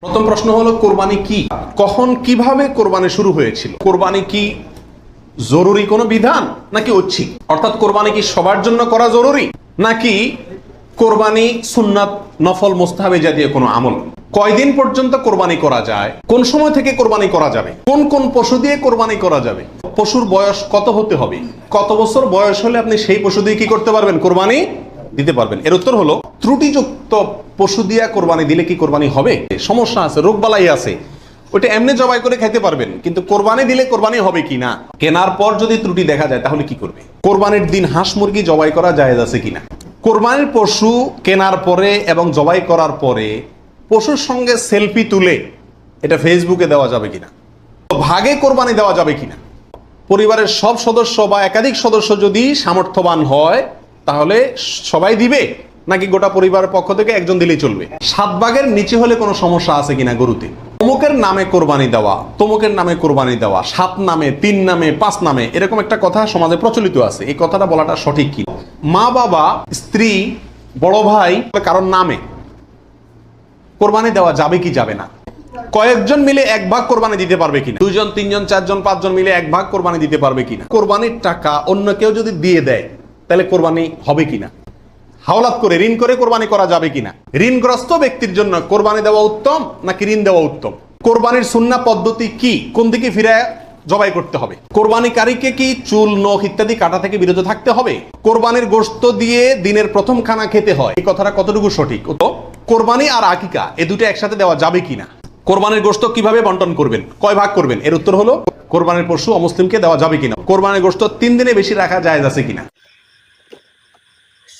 প্রথম প্রশ্ন হলো কোরবানি কি, কখন কিভাবে কোরবানি শুরু হয়েছিল? কোরবানি কি জরুরি কোনো বিধান নাকি ঐচ্ছিক? অর্থাৎ কোরবানি কি সবার জন্য করা জরুরি নাকি কোরবানি সুন্নাত নফল মুস্তাহাবি জাতীয় কোনো আমল? কয়দিন পর্যন্ত কোরবানি করা যায়? কোন সময় থেকে কোরবানি করা যাবে? কোন কোন পশু দিয়ে কোরবানি করা যাবে? পশুর বয়স কত হতে হবে? কত বছর বয়স হলে আপনি সেই পশু দিয়ে কি করতে পারবেন? কোরবানি দিতে পারবেন। এর উত্তর হলো, ত্রুটিযুক্ত পশু দিয়া কোরবানি দিলে কি কোরবানি হবে? সমস্যা আছে, রোগবালাই আছে, ওইটা এমনি জবাই করে খাইতে পারবেন, কিন্তু কোরবানি দিলে কোরবানি হবে কি না, কেনার পর যদি ত্রুটি দেখা যায় তাহলে কি করবে? কোরবানির দিন হাঁস মুরগি জবাই করা জায়েজ আছে কিনা? কোরবানির পশু কেনার পরে এবং জবাই করার পরে পশুর সঙ্গে সেলফি তুলে এটা ফেসবুকে দেওয়া যাবে কিনা? ভাগে কোরবানি দেওয়া যাবে কিনা? পরিবারের সব সদস্য বা একাধিক সদস্য যদি সামর্থ্যবান হয় তাহলে সবাই দিবে নাকি গোটা পরিবারের পক্ষ থেকে একজন দিলেই চলবে? 7 ভাগের নিচে হলে কোনো সমস্যা আছে কিনা গরুতে? অমুকের নামে কোরবানি দেওয়া, তমুকের নামে কোরবানি দেওয়া, 7 নামে, 3 নামে, 5 নামে, এরকম একটা কথা সমাজে প্রচলিত আছে। এই কথাটা বলাটা সঠিক কি? মা বাবা, স্ত্রী, বড় ভাই কারোর নামে কোরবানি দেওয়া যাবে কি যাবে না? কয়েকজন মিলে 1 ভাগ কোরবানি দিতে পারবে কিনা? 2 জন, 3 জন, 4 জন, 5 জন মিলে 1 ভাগ কোরবানি দিতে পারবে কিনা? কোরবানির টাকা অন্য কেউ যদি দিয়ে দেয় তাহলে কোরবানি হবে কিনা? হাওলাত করে, ঋণ করে কোরবানি করা যাবে কিনা? ঋণগ্রস্ত ব্যক্তির জন্য কোরবানি দেওয়া উত্তম নাকি ঋণ দেওয়া উত্তম? কোরবানির সুন্নাহ পদ্ধতি কি? কোন দিকে ফিরে জবাই করতে হবে? কোরবানিকারীকে কি চুল, নখ ইত্যাদি কাটা থেকে বিরত থাকতে হবে? কোরবানির গোশত দিয়ে দিনের প্রথম খানা খেতে হয়, এই কথাটা কতটুকু সঠিক? তো কোরবানি আর আকিকা এ দুটো একসাথে দেওয়া যাবে কিনা? কোরবানির গোশত কিভাবে বন্টন করবেন, কয় ভাগ করবেন? এর উত্তর হলো, কোরবানির পশু অমুসলিমকে দেওয়া যাবে কিনা? কোরবানির গোশত 3 দিনে বেশি রাখা জায়েজ আছে কিনা?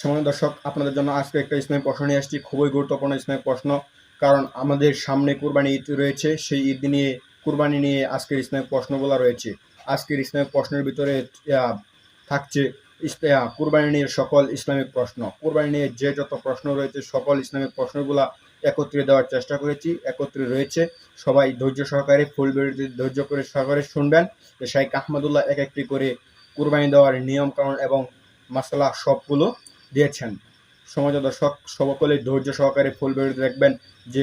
সম্মানিত দর্শক, আপনাদের জন্য আজকে একটা ইসলামিক প্রশ্ন নিয়ে আসছি, খুবই গুরুত্বপূর্ণ ইসলামিক প্রশ্ন। কারণ আমাদের সামনে কুরবানি ঈদ রয়েছে, সেই ঈদ নিয়ে কুরবানি নিয়ে আজকের ইসলামিক প্রশ্নগুলো রয়েছে। আজকের ইসলামিক প্রশ্নের ভিতরে থাকছে কুরবানি নিয়ে সকল ইসলামিক প্রশ্ন। কুরবানি নিয়ে যে যত প্রশ্ন রয়েছে সকল ইসলামিক প্রশ্নগুলা একত্রে দেওয়ার চেষ্টা করেছি, একত্রে রয়েছে। সবাই ধৈর্য সহকারে ফুল ভিডিওটি ধৈর্য করে সহকারে শুনবেন। শাইখ আহমদুল্লাহ এক একটি করে কুরবানি দেওয়ার নিয়ম কানুন এবং মাসালা সবগুলো দিয়েছেন। সমাজ দর্শক সকলে ধৈর্য সহকারে ফুল ভিডিও দেখবেন যে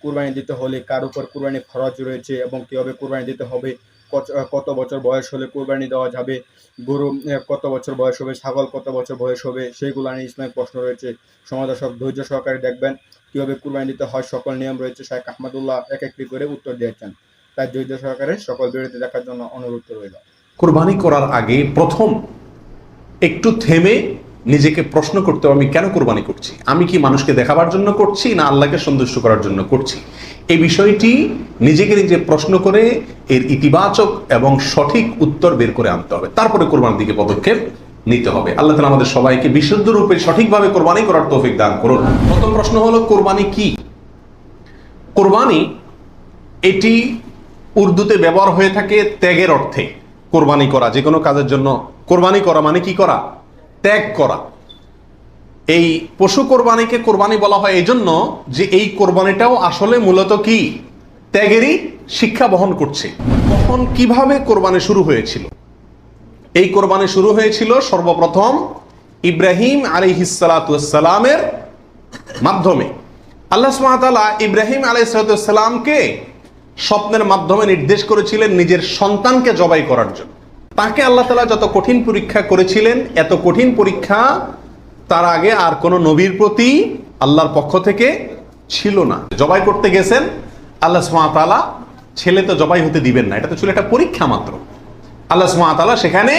কুরবানি দিতে হলে কার উপর কুরবানি ফরজ রয়েছে এবং কীভাবে কুরবানি দিতে হবে, কত বছর বয়স হলে কুরবানি দেওয়া যাবে, গরু কত বছর বয়স হবে, ছাগল কত বছর বয়স হবে, সেইগুলো নিয়ে ইসলামিক প্রশ্ন রয়েছে। সমাজ দর্শক ধৈর্য সহকারে দেখবেন কীভাবে কুরবানি দিতে হয়, সকল নিয়ম রয়েছে। শাইখ আহমদুল্লাহ এক একটি করে উত্তর দিয়েছেন, তাই ধৈর্য সহকারে সকল ভিডিওটি দেখার জন্য অনুরোধ রইল। কোরবানি করার আগে প্রথম একটু থেমে নিজেকে প্রশ্ন করতে হবে, আমি কেন কোরবানি করছি? আমি কি মানুষকে দেখাবার জন্য করছি না আল্লাহকে সন্তুষ্ট করার জন্য করছি? এই বিষয়টি নিজেকে নিজে প্রশ্ন করে এর ইতিবাচক এবং সঠিক উত্তর বের করে আনতে হবে, তারপরে কোরবানির দিকে পদক্ষেপ নিতে হবে। আল্লাহ তাআলা আমাদের সবাইকে বিশুদ্ধ রূপে সঠিকভাবে কোরবানি করার তৌফিক দান করুন। প্রথম প্রশ্ন হলো, কোরবানি কি? কোরবানি এটি উর্দুতে ব্যবহার হয়ে থাকে ত্যাগের অর্থে। কোরবানি করা, যে কোনো কাজের জন্য কোরবানি করা মানে কি করা? ত্যাগ করা। এই পশু কোরবানিকে কোরবানি বলা হয় এই জন্য যে এই কোরবানিটাও আসলে মূলত কি? ত্যাগেরই শিক্ষা বহন করছে। কখন কিভাবে কোরবানি শুরু হয়েছিল? এই কোরবানি শুরু হয়েছিল সর্বপ্রথম ইব্রাহিম আলাইহিসসালামের মাধ্যমে। আল্লাহ সুবহানাহু ওয়া তাআলা ইব্রাহিম আলাইহিসসালামকে স্বপ্নের মাধ্যমে নির্দেশ করেছিলেন নিজের সন্তানকে জবাই করার জন্য। তাকে আল্লাহ তাআলা যত কঠিন পরীক্ষা করেছিলেন, এত কঠিন পরীক্ষা তার আগে আর কোনো নবীর প্রতি আল্লাহর পক্ষ থেকে ছিল না। জবাই করতে গেছেন, আল্লাহ সুবহানাহু ওয়া তাআলা ছেলে তো জবাই হতে দিবেন না, এটা তো ছিল একটা পরীক্ষা মাত্র। আল্লাহ সুবহানাহু ওয়া তাআলা সেখানে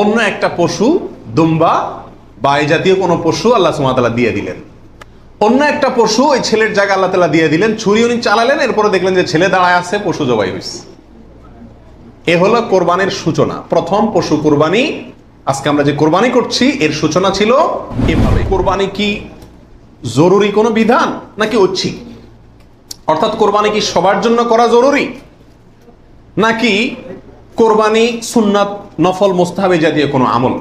অন্য একটা পশু, দুম্বা বা এই জাতীয় কোনো পশু আল্লাহ সুবহানাহু ওয়া তাআলা দিয়ে দিলেন। অন্য একটা পশু ওই ছেলের জায়গায় আল্লাহ তাআলা দিয়ে দিলেন। ছুরি উনি চালালেন, এরপরে দেখলেন যে ছেলে দাঁড়ায় আছে, পশু জবাই হয়েছে। এ হলো কোরবানির সূচনা। প্রথম পশু কোরবানি, আজকে আমরা যে কোরবানি করছি এর সূচনা ছিল এভাবে। কোরবানি কি জরুরি কোনো বিধান নাকি ঐচ্ছিক? অর্থাৎ কোরবানি কি সবার জন্য করা জরুরি নাকি কোরবানি সুন্নাত নফল মুস্তাহাবি জাতীয় কোনো আমল?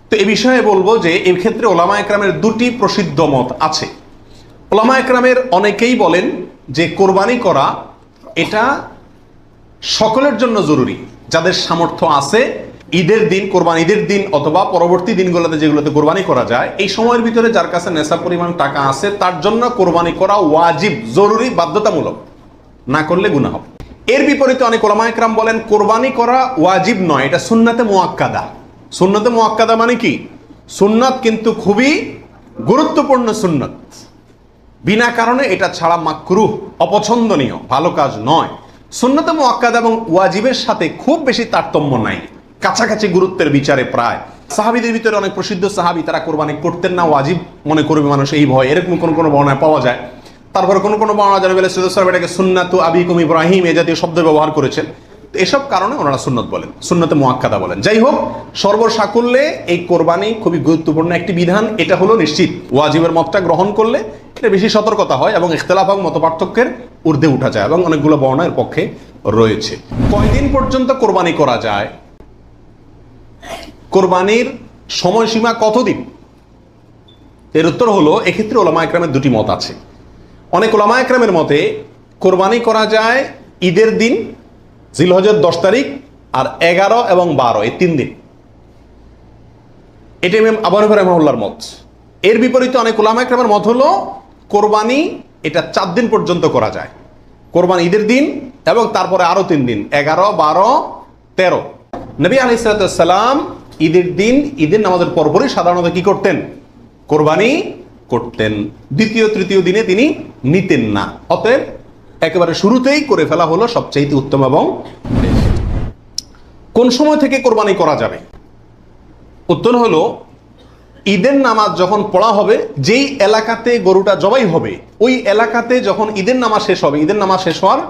তো এই বিষয়ে বলবো যে এর ক্ষেত্রে ওলামা একরামের 2টি প্রসিদ্ধ মত আছে। ওলামা একরামের অনেকেই বলেন যে কোরবানি করা এটা সকলের জন্য জরুরি, যাদের সামর্থ্য আছে ঈদের দিন, কোরবানি ঈদের দিন অথবা পরবর্তী দিনগুলোতে যেগুলোতে কোরবানি করা যায়, এই সময়ের ভিতরে যার কাছে নেশাব পরিমাণ টাকা আছে তার জন্য কোরবানি করা ওয়াজিব, জরুরি, বাধ্যতামূলক, না করলে গুনাহ হবে। এর বিপরীতে অনেক উলামা ইকরাম বলেন কোরবানি করা ওয়াজিব নয়, এটা সুন্নাতে মুআক্কাদা। সুন্নাতে মুআক্কাদা মানে কি? সুন্নাত কিন্তু খুবই গুরুত্বপূর্ণ সুন্নাত, বিনা কারণে এটা ছাড়া মাকরুহ, অপছন্দনীয়, ভালো কাজ নয়। সুন্নাতে মুআক্কাদা এবং ওয়াজিবের সাথে খুব বেশি তারতম্য নাই, কাছাকাছি গুরুত্বের বিচারে প্রায়। সাহাবীদের ভিতরে অনেক প্রসিদ্ধ সাহাবী তারা কোরবানি করতেন না, ওয়াজিব মনে করবে মানুষ এই ভয়, এরকম কোন কোন বর্ণনা পাওয়া যায়। তারপরে কোন কোন বর্ণনা জানা গেলে রাসূলুল্লাহ এটাকে সুন্নাতু আবিকুম ইব্রাহিম এই জাতীয় শব্দ ব্যবহার করেছেন। তো এসব কারণে ওনারা সুন্নত বলেন, সুন্নতে মুআক্কাদা বলেন। যাই হোক, সর্বসাকুল্যে এই কোরবানি খুবই গুরুত্বপূর্ণ একটি বিধান, এটা হলো নিশ্চিত। ওয়াজিবের মতটা গ্রহণ করলে এটা বেশি সতর্কতা হয় এবং ইখতিলাফ এবং মতপার্থক্যের ঊর্ধ্বে উঠা যায়, এবং অনেকগুলো বর্ণনা এর পক্ষে রয়েছে। কয়দিন পর্যন্ত কোরবানি করা যায়? কোরবানির সময়সীমা কতদিন? এর উত্তর হলো, এক্ষেত্রে ওলামা ইকরামের দুটি মত আছে। অনেক ওলামা ইকরামের মতে কোরবানি করা যায় ঈদের দিন, জিলহজের 10 তারিখ, আর 11 এবং 12 এই 3 দিন। এটা ইমাম আবু হানিফা রাহিমাহুল্লাহর মত। এর বিপরীতে অনেক উলামা ইকরামের মত হলো কোরবানি এটা 4 দিন পর্যন্ত করা যায়। কোরবানি ঈদের দিন এবং তারপরে আরো 3 দিন, 11, 12, 13। নবী আলাইহিস সালাম ঈদের দিন, ঈদের নামাজের পরপরই সাধারণত কি করতেন? কোরবানি করতেন। দ্বিতীয় তৃতীয় দিনে তিনি নিতেন না। অতএব একেবারে শুরুতেই করে ফেলা হলো সবচেয়ে উত্তম। এবং কোন সময় থেকে কোরবানি করা যাবে? উত্তর হলো, ঈদের নামাজ যখন পড়া হবে, যেই এলাকাতে গরুটা জবাই হবে ওই এলাকাতে যখন ঈদের নামাজ শেষ হবে, ঈদের নামাজ শেষ হওয়ার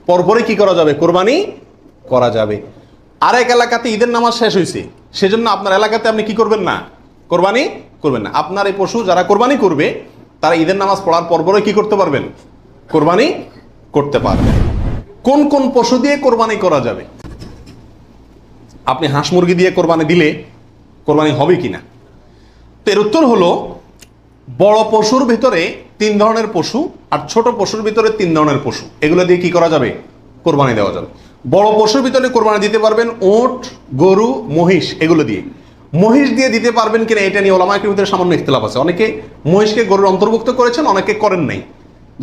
পরপরই কি করা যাবে? কোরবানি করা যাবে। আরেক এলাকাতে ঈদের নামাজ শেষ হয়েছে, সেজন্য আপনার এলাকাতে আপনি কি করবেন না? কোরবানি করবেন না। আপনার এই পশু যারা কোরবানি করবে তারা ঈদের নামাজ পড়ার পরপরই কি করতে পারবেন? কোরবানি করতে পারবেন। কোন কোন পশু দিয়ে কোরবানি করা যাবে? আপনি হাঁস মুরগি দিয়ে কোরবানি দিলে কোরবানি হবে কিনা? তো এর উত্তর হলো, বড় পশুর ভিতরে 3 ধরনের পশু আর ছোট পশুর ভিতরে 3 ধরনের পশু, এগুলো দিয়ে কি করা যাবে? কোরবানি দেওয়া যাবে। বড় পশুর ভিতরে কোরবানি দিতে পারবেন উট, গরু, মহিষ, এগুলো দিয়ে। মহিষ দিয়ে দিতে পারবেন কিনা এটা নিয়ে ওলামা ইকরামের ভিতরে সামান্য ইখতিলাফ আছে। অনেকে মহিষকে গরুর অন্তর্ভুক্ত করেছেন, অনেকে করেন নাই।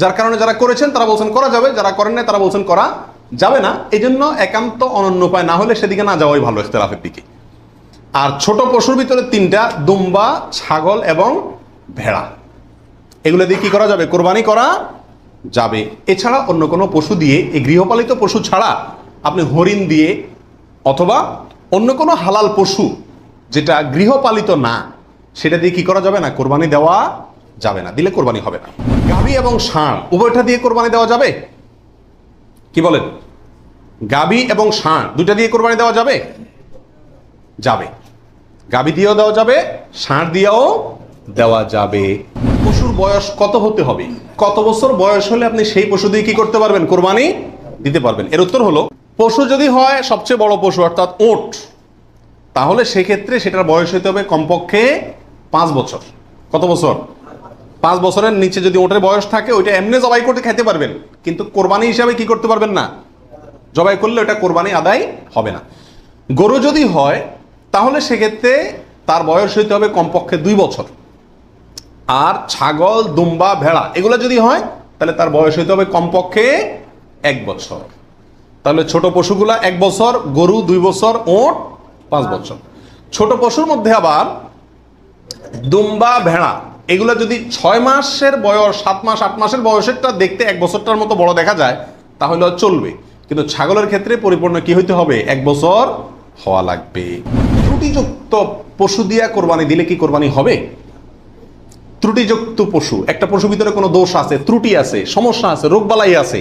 যার কারণে যারা করেছেন তারা বলছেন করা যাবে, যারা করেন নাই তারা বলছেন করা যাবে না। এই জন্য একান্ত অনন্য উপায় না হলে সেদিকে না যাওয়াই ভালো, ইখতিলাফের দিকে। আর ছোট পশুর ভিতরে 3টা, দুম্বা, ছাগল এবং ভেড়া, এগুলো দিয়ে কি করা যাবে? কোরবানি করা যাবে। এছাড়া অন্য কোনো পশু দিয়ে, এই গৃহপালিত পশু ছাড়া আপনি হরিণ দিয়ে অথবা অন্য কোনো হালাল পশু যেটা গৃহপালিত না, সেটা দিয়ে কি করা যাবে না? কোরবানি দেওয়া যাবে না, দিলে কোরবানি হবে না। গাভী এবং ষাঁড় উভয়টা দিয়ে কোরবানি দেওয়া যাবে? কি বলেন? গাভী এবং ষাঁড় দুইটা দিয়ে কোরবানি দেওয়া যাবে? যাবে। গাভী দিয়েও দেওয়া যাবে, ষাঁড় দিয়েও দেওয়া যাবে। পশুর বয়স কত হতে হবে? কত বছর বয়স হলে আপনি সেই পশু দিয়ে কি করতে পারবেন? কোরবানি দিতে পারবেন। এর উত্তর হলো, পশু যদি হয় সবচেয়ে বড় পশু অর্থাৎ উট, তাহলে সেক্ষেত্রে সেটার বয়স হতে হবে কমপক্ষে 5 বছর। কত বছর? 5 বছরের নিচে যদি ওটের বয়স থাকে, ওইটা এমনি জবাই করতে খেতে পারবেন, কিন্তু কোরবানি হিসাবে কি করতে পারবেন না? জবাই করলে ওটা কোরবানি আদায় হবে না। গরু যদি হয় তাহলে সেক্ষেত্রে তার বয়স হইতে হবে কমপক্ষে 2 বছর। আর ছাগল, দুম্বা, ভেড়া এগুলো যদি হয় তাহলে তার বয়স হইতে হবে কমপক্ষে 1 বছর। তাহলে ছোট পশুগুলা 1 বছর, গরু 2 বছর, ওট 5 বছর। ছোট পশুর মধ্যে আবার দুম্বা, ভেড়া এগুলো যদি 6 মাসের বয়স, 7 মাস, 8 মাসের বয়সেরটা দেখতে 1 বছরটার মতো বড় দেখা যায় তাহলে চলবে, কিন্তু ছাগলের ক্ষেত্রে পরিপূর্ণ কি হইতে হবে? 1 বছর হওয়া লাগবে। ত্রুটিযুক্ত পশু দিয়া কোরবানি দিলে কি কোরবানি হবে? ত্রুটিযুক্ত পশু, একটা পশুর ভিতরে কোনো দোষ আছে, ত্রুটি আছে, সমস্যা আছে, রোগবালাই আছে,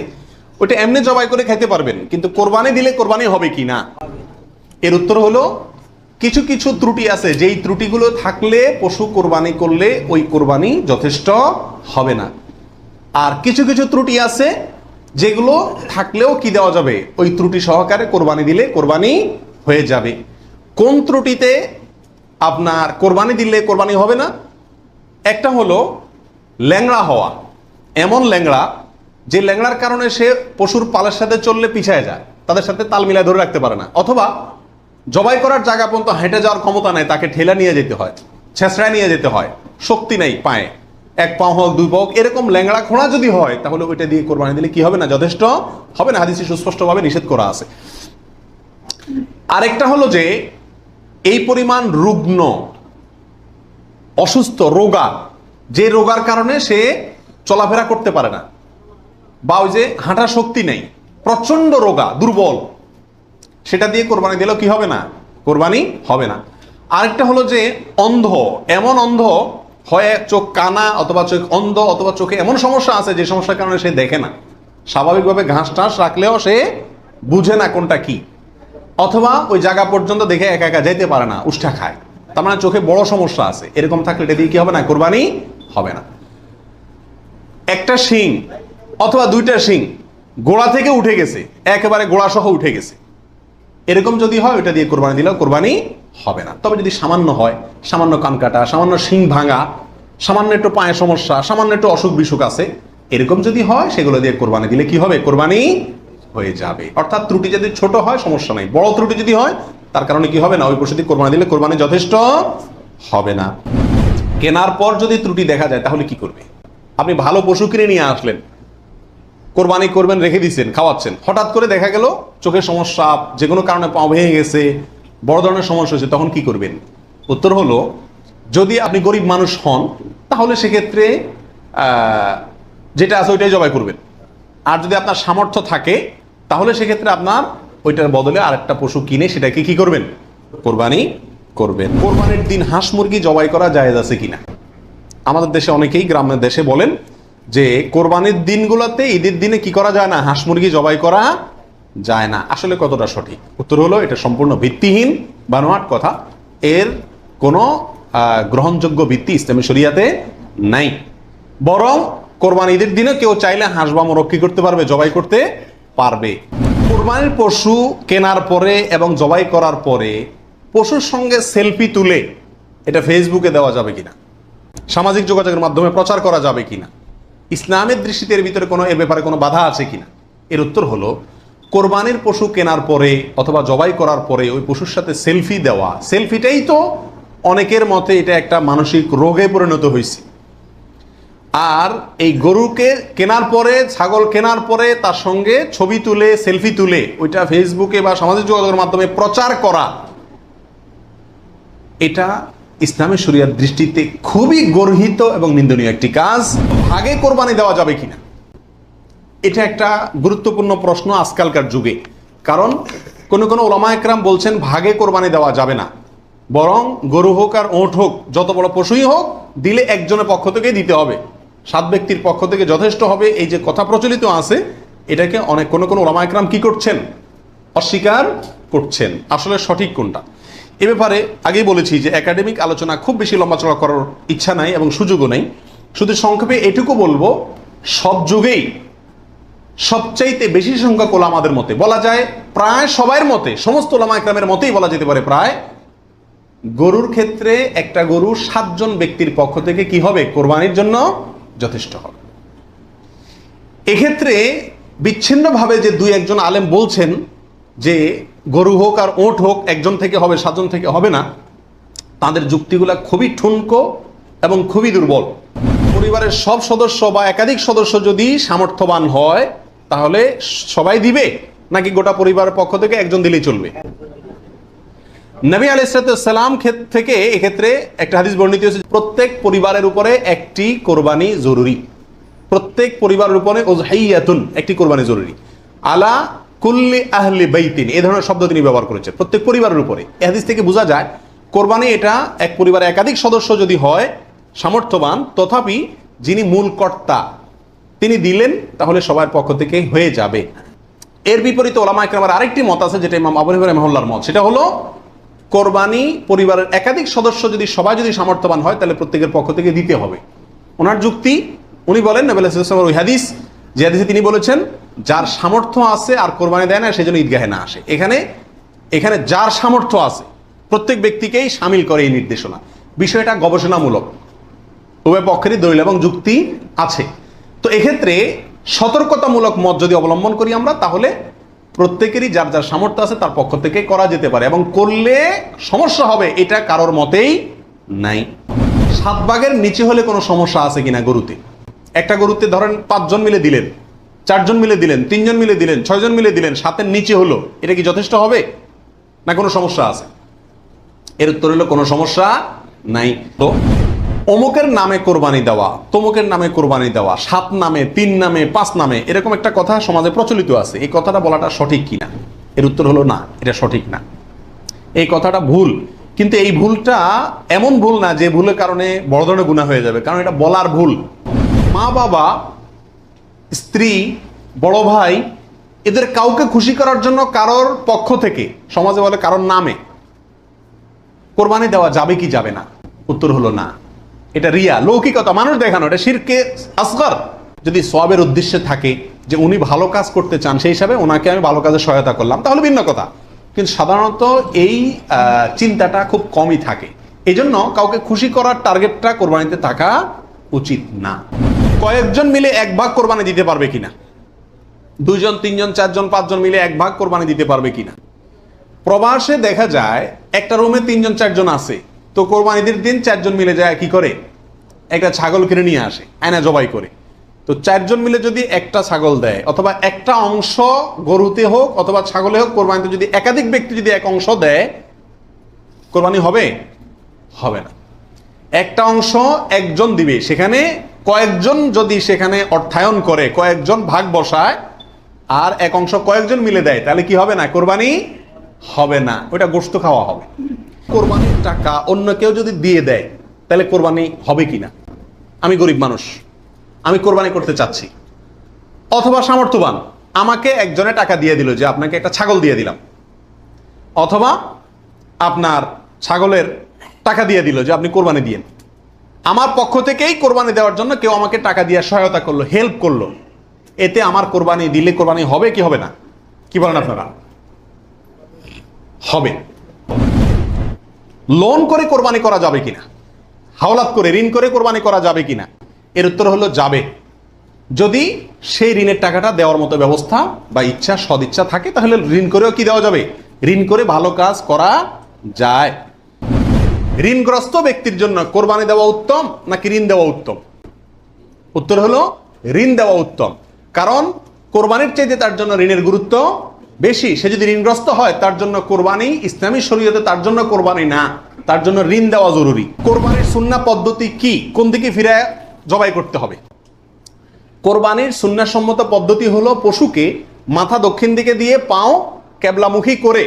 ওইটা এমনি জবাই করে খাইতে পারবেন, কিন্তু কোরবানি দিলে কোরবানি হবে কি না? এর উত্তর হলো, কিছু কিছু ত্রুটি আছে, যেই ত্রুটিগুলো থাকলে পশু কোরবানি করলে ওই কোরবানি যথেষ্ট হবে না। আর কিছু কিছু ত্রুটি আছে যেগুলো থাকলেও কি দেওয়া যাবে? ওই ত্রুটি সহকারে কোরবানি দিলে কোরবানি হয়ে যাবে। কোন ত্রুটিতে আপনার কোরবানি দিলে কোরবানি হবে না? একটা হলো ল্যাংড়া হওয়া, এমন ল্যাংড়া যে ল্যাংড়ার কারণে সে পশুর পালের সাথে চললে পিছায় যায়, তাদের সাথে তাল মিলায় ধরে রাখতে পারে না, অথবা জবাই করার জায়গা পর্যন্ত হেঁটে যাওয়ার ক্ষমতা নাই, তাকে ঠেলা নিয়ে যেতে হয়, ছেঁচড়ায় নিয়ে যেতে হয়, শক্তি নেই পায়ে, এক পা হোক দুই পা হোক, এরকম ল্যাংড়া খোঁড়া যদি হয় তাহলে ওইটা দিয়ে কোরবানি দিলে কি হবে না? যথেষ্ট হবে না। হাদিসে সুস্পষ্টভাবে নিষেধ করা আছে। আরেকটা হলো যে এই পরিমাণ রুগ্ন, অসুস্থ, রোগা, যে রোগার কারণে সে চলাফেরা করতে পারে না, বা ওই যে হাঁটার শক্তি নেই, প্রচন্ড রোগা, দুর্বল, সেটা দিয়ে কোরবানি দিলেও কি হবে না? কোরবানি হবে না। আরেকটা হলো যে অন্ধ, এমন অন্ধ হয় চোখ কানা অথবা চোখ অন্ধ অথবা চোখে এমন সমস্যা আছে যে সমস্যার কারণে সে দেখে না, স্বাভাবিকভাবে ঘাস টাস রাখলেও সে বুঝে না কোনটা কি, অথবা ওই জায়গা পর্যন্ত দেখে একা একা যেতে পারে না, উষ্ঠা খায়, তার মানে চোখে বড় সমস্যা আছে, এরকম থাকলে এটা দিয়ে কি হবে না? কোরবানি হবে না। একটা শিং অথবা দুইটা শিং গোড়া থেকে উঠে গেছে, একেবারে গোড়া সহ উঠে গেছে, এরকম যদি হয় ওইটা দিয়ে কোরবানি দিলেও কোরবানি হবে না। তবে যদি সামান্য হয়, সামান্য কান কাটা, সামান্য শিং ভাঙা, সামান্য একটু পায়ে সমস্যা, সামান্য একটু অসুখ বিসুখ আছে, এরকম যদি হয় সেগুলো দিয়ে কোরবানি দিলে কি হবে? কোরবানি হয়ে যাবে। অর্থাৎ ত্রুটি যদি ছোট হয় সমস্যা নাই, বড় ত্রুটি যদি হয় তার কারণে কি হবে না? ওই পশু দিয়ে কোরবানি দিলে কোরবানি যথেষ্ট হবে না। কেনার পর যদি ত্রুটি দেখা যায় তাহলে কি করবে? আপনি ভালো পশু কিনে নিয়ে আসলেন, কোরবানি করবেন, রেখে দিচ্ছেন, খাওয়াচ্ছেন, হঠাৎ করে দেখা গেল চোখের সমস্যা, যে কোনো কারণে পা ভেঙে গেছে, বড় ধরনের সমস্যা হয়েছে, তখন কি করবেন? উত্তর হলো, যদি আপনি গরিব মানুষ হন তাহলে সেক্ষেত্রে যেটা আছে ওইটাই জবাই করবেন। আর যদি আপনার সামর্থ্য থাকে তাহলে সেক্ষেত্রে আপনার ওইটার বদলে আরেকটা পশু কিনে সেটাকে কি করবেন? কোরবানি করবেন। কোরবানির দিন হাঁস মুরগি জবাই করা জায়েজ আছে কিনা? আমাদের দেশে অনেকেই গ্রামের দেশে বলেন যে কোরবানির দিনগুলোতে, ঈদের দিনে কি করা যায় না? হাঁস মুরগি জবাই করা যায় না। আসলে কতটা সঠিক? উত্তর হলো এটা সম্পূর্ণ ভিত্তিহীন, বানোয়াট কথা। এর কোনো গ্রহণযোগ্য ভিত্তি ইসলামী শরিয়াতে নাই। বরং কোরবানি ঈদের দিনে কেউ চাইলে হাঁস বা মোরগ কি করতে পারবে? জবাই করতে পারবে। কোরবানির পশু কেনার পরে এবং জবাই করার পরে পশুর সঙ্গে সেলফি তুলে এটা ফেসবুকে দেওয়া যাবে কিনা, সামাজিক যোগাযোগের মাধ্যমে প্রচার করা যাবে কিনা, ইসলামের দৃষ্টিতে এর ভিতরে কোনো, এ ব্যাপারে কোনো বাধা আছে কিনা? এর উত্তর হলো, কোরবানির পশু কেনার পরে অথবা জবাই করার পরে ওই পশুর সাথে সেলফি দেওয়া, সেলফিটাই তো অনেকের মতে এটা একটা মানসিক রোগে পরিণত হয়েছে। আর এই গরুকে কেনার পরে, ছাগল কেনার পরে তার সঙ্গে ছবি তুলে, সেলফি তুলে ওইটা ফেসবুকে বা সামাজিক যোগাযোগের মাধ্যমে প্রচার করা, এটা ইসলামের শরিয়ার দৃষ্টিতে খুবই গর্হিত এবং নিন্দনীয় একটি কাজ। আগে কোরবানি দেওয়া যাবে কিনা, এটা একটা গুরুত্বপূর্ণ প্রশ্ন আজকালকার যুগে। কারণ কোন কোন ওলামা একরাম বলছেন ভাগে কোরবানি দেওয়া যাবে না, বরং গরু হোক আর ওঁট হোক, যত বড় পশুই হোক, দিলে একজনের পক্ষ থেকে দিতে হবে, 7 ব্যক্তির পক্ষ থেকে যথেষ্ট হবে। এই যে কথা প্রচলিত আছে, এটাকে অনেক কোন কোন ওলামা একরাম কি করছেন? অস্বীকার করছেন। আসলে সঠিক কোনটা, এ ব্যাপারে আগেই বলেছি যে একাডেমিক আলোচনা খুব বেশি লম্বাচড়া করার ইচ্ছা নাই এবং সুযোগও নেই। শুধু সংক্ষেপে এটুকু বলবো, সব যুগেই সবচাইতে বেশি সংখ্যক ওলামাদের মতে, বলা যায় প্রায় সবার মতে, সমস্ত ওলামা একরামের মতেই বলা যেতে পারে প্রায়, গরুর ক্ষেত্রে একটা গরু 7 জন ব্যক্তির পক্ষ থেকে কি হবে? কোরবানির জন্য যথেষ্ট হবে। এক্ষেত্রে বিচ্ছিন্নভাবে যে 2-1 জন আলেম বলছেন যে গরু হোক আর ওঁট হোক একজন থেকে হবে, 7 জন থেকে হবে না, তাদের যুক্তিগুলা খুবই ঠুনকো এবং খুবই দুর্বল। পরিবারের সব সদস্য বা একাধিক সদস্য যদি সামর্থ্যবান হয় তাহলে সবাই দিবে, নাকি গোটা পরিবারের পক্ষ থেকে একজন দিলেই চলবে? নবী আলাইহিস সালাম থেকে এক্ষেত্রে একটা হাদিস বর্ণিত হয়েছে, প্রত্যেক পরিবারের উপরে একটি কোরবানি জরুরি, প্রত্যেক পরিবারের উপরে উযহিয়াতুন, একটি কোরবানি জরুরি, আলা কুল্লি আহলি বাইতিন, এই ধরনের শব্দ তিনি ব্যবহার করেছেন, প্রত্যেক পরিবারের উপরে। এই হাদিস থেকে বোঝা যায় কোরবানি এটা এক পরিবারে একাধিক সদস্য যদি হয় সামর্থ্যবান, তথাপি যিনি মূল কর্তা তিনি দিলেন তাহলে সবার পক্ষ থেকে হয়ে যাবে। এর বিপরীতে ওলামা ইকরামের আরেকটি মত আছে, যেটা ইমাম আবু হানিফা রাহিমাহুল্লাহর মত, সেটা হলো কোরবানি পরিবারের একাধিক সদস্য যদি সবাই যদি সামর্থ্যবান হয় তাহলে প্রত্যেকের পক্ষ থেকে দিতে হবে। ওনার যুক্তি, উনি বলেন নবী আলাইহিস সালামের ওই হাদিস, যে হাদিসে তিনি বলেছেন যার সামর্থ্য আছে আর কোরবানি দেয় না সেজন্য ঈদগাহে না আসে। এখানে যার সামর্থ্য আছে প্রত্যেক ব্যক্তিকেই শামিল করে এই নির্দেশনা। বিষয়টা গবেষণামূলক, উভয় পক্ষেরই দলিল এবং যুক্তি আছে। তো এক্ষেত্রে সতর্কতামূলক মত যদি অবলম্বন করি আমরা, তাহলে প্রত্যেকেরই যার যার সামর্থ্য আছে তার পক্ষ থেকে করা যেতে পারে, এবং করলে সমস্যা হবে এটা কারোর মতেই নাই। 7 ভাগের নিচে হলে কোনো সমস্যা আছে কিনা গরুতে? একটা গরুতে ধরেন 5 জন মিলে দিলেন, 4 জন মিলে দিলেন, 3 জন মিলে দিলেন, 6 জন মিলে দিলেন, 7-এর নিচে হলো, এটা কি যথেষ্ট হবে না কোনো সমস্যা আছে? এর উত্তর হলো কোনো সমস্যা নাই। তো অমুকের নামে কোরবানি দেওয়া, তমুকের নামে কোরবানি দেওয়া, 7 নামে, 3 নামে, 5 নামে, এরকম একটা কথা সমাজে প্রচলিত আছে। এই কথাটা বলাটা সঠিক কিনা? এর উত্তর হলো না, এটা সঠিক না, এই কথাটা ভুল। কিন্তু এই ভুলটা এমন ভুল না যে ভুলের কারণে বড় ধরনের গুনাহ হয়ে যাবে, কারণ এটা বলার ভুল। মা বাবা, স্ত্রী, বড় ভাই, এদের কাউকে খুশি করার জন্য কারোর পক্ষ থেকে, সমাজে বলে কারোর নামে কোরবানি দেওয়া যাবে কি যাবে না? উত্তর হলো না, এটা রিয়া, লৌকিকতা, মানুষ দেখানো, এটা শিরকে আসগর। যদি সওয়াবের উদ্দেশ্যে থাকে যে উনি ভালো কাজ করতে চান, সেই হিসাবে ওনাকে আমি ভালো কাজে সহায়তা করলাম, তাহলে ভিন্ন কথা। কিন্তু সাধারণত এই চিন্তাটা খুব কমই থাকে। এই জন্য কাউকে খুশি করার টার্গেটটা কোরবানিতে থাকা উচিত না। কয়েকজন মিলে 1 ভাগ কোরবানি দিতে পারবে কিনা? 2 জন, 3 জন, 4 জন, 5 জন মিলে 1 ভাগ কোরবানি দিতে পারবে কিনা? প্রবাসে দেখা যায় একটা রুমে 3 জন 4 জন আছে, তো কোরবানিদের দিন 4 জন মিলে যায় কি করে, একটা ছাগল কিনে নিয়ে আসে, আয়না জবাই করে। তো 4 জন মিলে যদি একটা ছাগল দেয়, অথবা একটা অংশ গরুতে হোক অথবা ছাগলে হোক, কোরবানিতে যদি একাধিক ব্যক্তি যদি এক অংশ দেয়, কোরবানি হবে? হবে না। একটা অংশ একজন দিবে, সেখানে কয়েকজন যদি সেখানে অর্থায়ন করে, কয়েকজন ভাগ বসায়, আর এক অংশ কয়েকজন মিলে দেয়, তাহলে কি হবে না? কোরবানি হবে না, ওটা গোশত খাওয়া হবে। কোরবানির টাকা অন্য কেউ যদি দিয়ে দেয়, তাহলে কোরবানি হবে কিনা? আমি গরিব মানুষ, আমি কোরবানি করতে চাচ্ছি, অথবা সামর্থ্যবান, আমাকে একজনে টাকা দিয়ে দিল যে আপনাকে একটা ছাগল দিয়ে দিলাম, অথবা আপনার ছাগলের টাকা দিয়ে দিল যে আপনি কোরবানি দিয়েন। আমার পক্ষ থেকেই কোরবানি দেওয়ার জন্য কেউ আমাকে টাকা দিয়ে সহায়তা করলো, হেল্প করলো, এতে আমার কোরবানি দিলে কোরবানি হবে কি হবে না? কি বলেন আপনারা? হবে। লোন করে কোরবানি করা যাবে কিনা? হাওলাত করে, ঋণ করে কোরবানি করা যাবে কিনা? এর উত্তর হলো যাবে, যদি সেই ঋণের টাকাটা দেওয়ার মতো ব্যবস্থা বা ইচ্ছা, সদিচ্ছা থাকে, তাহলে ঋণ করেও কি দেওয়া যাবে? ঋণ করে ভালো কাজ করা যায়। ঋণগ্রস্ত ব্যক্তির জন্য কোরবানি দেওয়া উত্তম নাকি ঋণ দেওয়া উত্তম? উত্তর হলো ঋণ দেওয়া উত্তম, কারণ কোরবানির চাইতে তার জন্য ঋণের গুরুত্ব বেশি। সে যদি ঋণগ্রস্ত হয়, তার জন্য কোরবানি ইসলামী শরীয়তে তার জন্য কোরবানি না, তার জন্য ঋণ দেওয়া জরুরি। কোরবানির সুন্নাহ পদ্ধতি কি? কোন দিকে ফিরে জবাই করতে হবে? কোরবানির সুন্নাহসম্মত পদ্ধতি হলো পশুকে মাথা দক্ষিণ দিকে দিয়ে পাও কেবলামুখী করে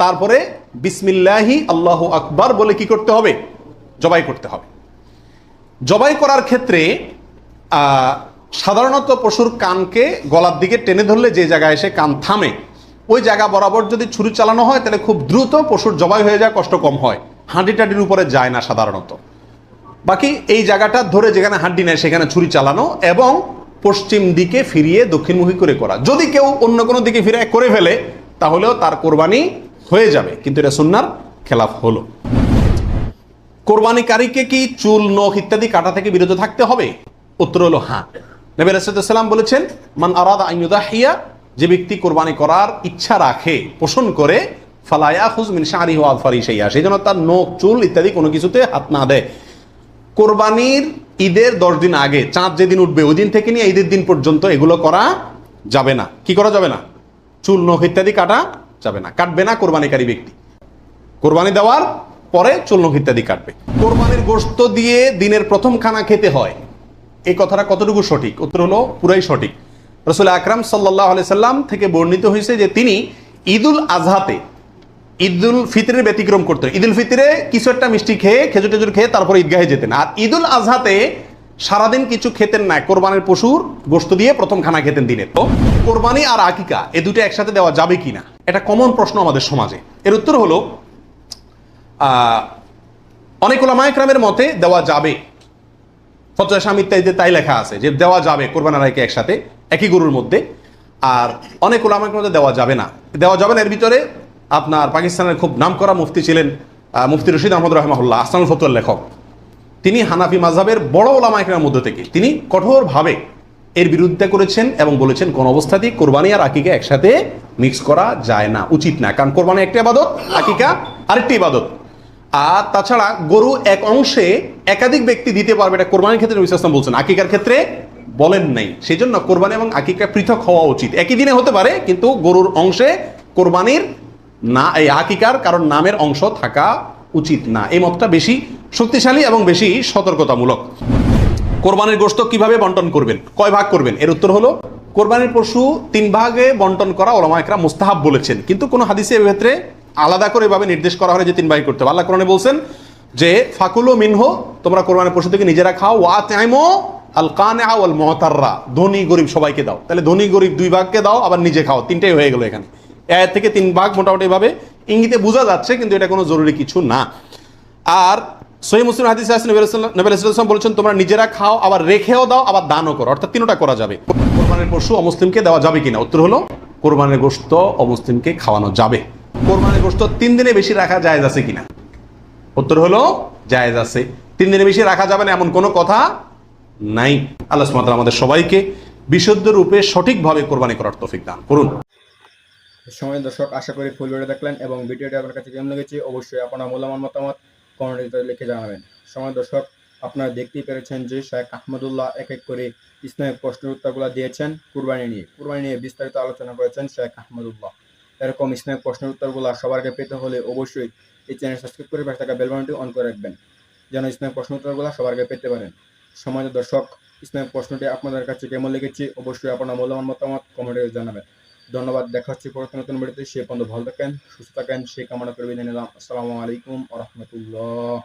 তারপরে বিসমিল্লাহি আল্লাহু আকবার বলে কি করতে হবে? জবাই করতে হবে। জবাই করার ক্ষেত্রে সাধারণত পশুর কানকে গলার দিকে টেনে ধরলে যে জায়গায় এসে কান থামে, ওই জায়গা বরাবর যদি ছুরি চালানো হয়, তাহলে খুব দ্রুত পশুর জবাই হয়ে যায়, কষ্ট কম হয়, হাঁটি টাটির উপরে যায় না সাধারণত। বাকি এই জায়গাটা ধরে যেখানে হাড্ডি নেয় সেখানে ছুরি চালানো এবং পশ্চিম দিকে ফিরিয়ে দক্ষিণমুখী করে করা। যদি কেউ অন্য কোনো দিকে ফিরে করে ফেলে, তাহলেও তার কোরবানি হয়ে যাবে, কিন্তু এটা সুন্নাহর খেলাফ হলো। কোরবানিকারীকে কি চুল, নখ ইত্যাদি কাটা থেকে বিরত থাকতে হবে? উত্তর হলো হ্যাঁ। নবী রাসূলুল্লাহ সাল্লাল্লাহু আলাইহি ওয়াসাল্লাম বলেছেন, মান আরাদা আন ইউদাহিয়া, যে ব্যক্তি কোরবানি করার ইচ্ছা রাখে, পোষণ করে, ফালা ইয়াখুয মিন শা'রিহি ওয়া আযফারিহি শাইআ, সেই জন্য তার নখ, চুল ইত্যাদি কোনো কিছুতে হাত না দেয়। কোরবানির ঈদের 10 দিন আগে, চাঁদ যেদিন উঠবে ওই দিন থেকে নিয়ে ঈদের দিন পর্যন্ত এগুলো করা যাবে না। কি করা যাবে না? চুল, নখ ইত্যাদি কাটা যাবে না, কাটবে না কোরবানিকারী ব্যক্তি। কোরবানি দেওয়ার পরে চুল, নখ ইত্যাদি কাটবে। কোরবানির গোশত দিয়ে দিনের প্রথম খানা খেতে হয়, এই কথাটা কতটুকু সঠিক? উত্তর হলো পুরাই সঠিক। রাসূল আকরাম সাল্লাল্লাহু আলাইহি সাল্লাম থেকে বর্ণিত হয়েছে যে তিনি ঈদুল আজহাতে, ঈদুল ফিতরের ব্যতিক্রম করতেন। ঈদুল ফিতরে কিছু একটা মিষ্টি খেয়ে, খেজুর টেজুর খেয়ে তারপর ঈদগাহে যেতেন, আর ঈদুল আজহাতে সারাদিন কিছু খেতেন না, কোরবানির পশুর গোশত দিয়ে প্রথম খানা খেতেন দিনের। তো কোরবানি আর আকিকা এই দুটো একসাথে দেওয়া যাবে কিনা, এটা কমন প্রশ্ন আমাদের সমাজে। এর উত্তর হলো অনেক উলামায়ে কেরামের মতে দেওয়া যাবে। ফতোয়া শামী ইত্যাদিতে তাই লেখা আছে যে দেওয়া যাবে কোরবানি আর আকিকা একসাথে একই গরুর মধ্যে। আর অনেক উলামায়ে কেরামের মধ্যে দেওয়া যাবে না। দেওয়া যাবে না এর ভিতরে আপনার পাকিস্তানের খুব নামকরা মুফতি ছিলেন মুফতি রশিদ আহমদ রাহিমাহুল্লাহ, আহসানুল ফতোয়ার লেখক। তিনি হানাফি মাযহাবের বড় উলামায়ে কেরামের মধ্যে থেকে তিনি কঠোরভাবে এর বিরুদ্ধে করেছেন এবং বলেছেন কোন অবস্থাতেই কোরবানি আর আকিকা একসাথে মিক্স করা যায় না, উচিত না। কারণ কোরবানি একটা ইবাদত, আকিকা আরেকটি ইবাদত। আর তাছাড়া গরু এক অংশে একাধিক ব্যক্তি দিতে পারবে, এটা কোরবানির ক্ষেত্রে নবী সাল্লাল্লাহু আলাইহি ওয়াসাল্লাম বলছেন, আকিকার ক্ষেত্রে বলেন নাই। সেই জন্য কোরবানি এবং আকিকা পৃথক হওয়া উচিত। একই দিনে হতে পারে, কিন্তু গরুর অংশে কোরবানির না, এই আকিকার কারণ নামের অংশ থাকা উচিত না। এই মতটা বেশি শক্তিশালী এবং বেশি সতর্কতামূলক। কোরবানির গোশত কিভাবে বন্টন করবেন, কয় ভাগ করবেন? এর উত্তর হলো, কোরবানির পশু 3 ভাগে বন্টন করা ওলামা একরাম মুস্তাহাব বলেছেন, কিন্তু কোন হাদিসে এর ক্ষেত্রে আলাদা করে এভাবে নির্দেশ করা হয় যে 3 ভাগে করতে হবে। আল্লাহ কোরআনে বলছেন যে ফাকুলু মিনহু, তোমরা কোরবানির পশু থেকে নিজেরা খাও, ওয়া আতইমু আল কানিআ ওয়াল মুতাররা, ধনী গরিব সবাইকে দাও। তাহলে ধনী গরিব 2 ভাগকে দাও, আবার নিজে খাও, 3টাই হয়ে গেল এখানে। এর থেকে 3 ভাগ মোটামুটি ভাবে ইঙ্গিতে বোঝা যাচ্ছে, কিন্তু এটা কোনো জরুরি কিছু না। আর সহিহ মুসলিম হাদিসে আছে নবী রাসূলুল্লাহ সাল্লাল্লাহু আলাইহি ওয়াসাল্লাম বলেছেন, তোমরা নিজেরা খাও, আবার রেখেও দাও, আবার দানও করো, অর্থাৎ 3টা করা যাবে। কোরবানির পশু অমুসলিমকে দেওয়া যাবে কিনা? উত্তর হলো, কোরবানির গোশত অমুসলিমকে খাওয়ানো যাবে। কোরবানির গোশত 3 দিনে বেশি রাখা জায়েজ আছে কিনা? উত্তর হলো জায়েজ আছে। 3 দিনে বেশি রাখা যাবে না এমন কোনো কথা নাই। আল্লাহ সুবহানাহু ওয়া তাআলা আমাদের সবাইকে বিশুদ্ধ রূপে সঠিকভাবে কোরবানি করার তৌফিক দান করুন। সময় দর্শক, আশা করি ফুল ভিডিও দেখলেন এবং ভিডিওটি আপনার কাছে কেমন লেগেছে অবশ্যই আপনার মূল্যবান মতামত কমেন্টে লিখে জানাবেন। সময় দর্শক, আপনারা দেখতেই পেরেছেন যে শেখ আহমদুল্লাহ এক এক করে ইসলামিক প্রশ্নের উত্তরগুলো দিয়েছেন কুরবানি নিয়ে বিস্তারিত আলোচনা করেছেন শেখ আহমদুল্লাহ। এরকম ইসলামিক প্রশ্নের উত্তরগুলো সবার আগে পেতে হলে অবশ্যই এই চ্যানেল সাবস্ক্রাইব করে পাশে থাকা বেল বাটনটি অন করে রাখবেন, যেন ইসলামিক প্রশ্ন উত্তরগুলো সবার আগে পেতে পারেন। সময় দর্শক, ইসলামিক প্রশ্নটি আপনাদের কাছে কেমন লেগেছে অবশ্যই আপনার মূল্যবান মতামত কমেন্টে জানাবেন। ধন্যবাদ। দেখা হচ্ছে পরবর্তী নতুন ভিডিওতে। সে পর্যন্ত ভালো থাকেন, সুস্থ থাকেন, সেই কামনা করে বিদায় নিলাম। আসসালামু আলাইকুম ওয়া রাহমাতুল্লাহ।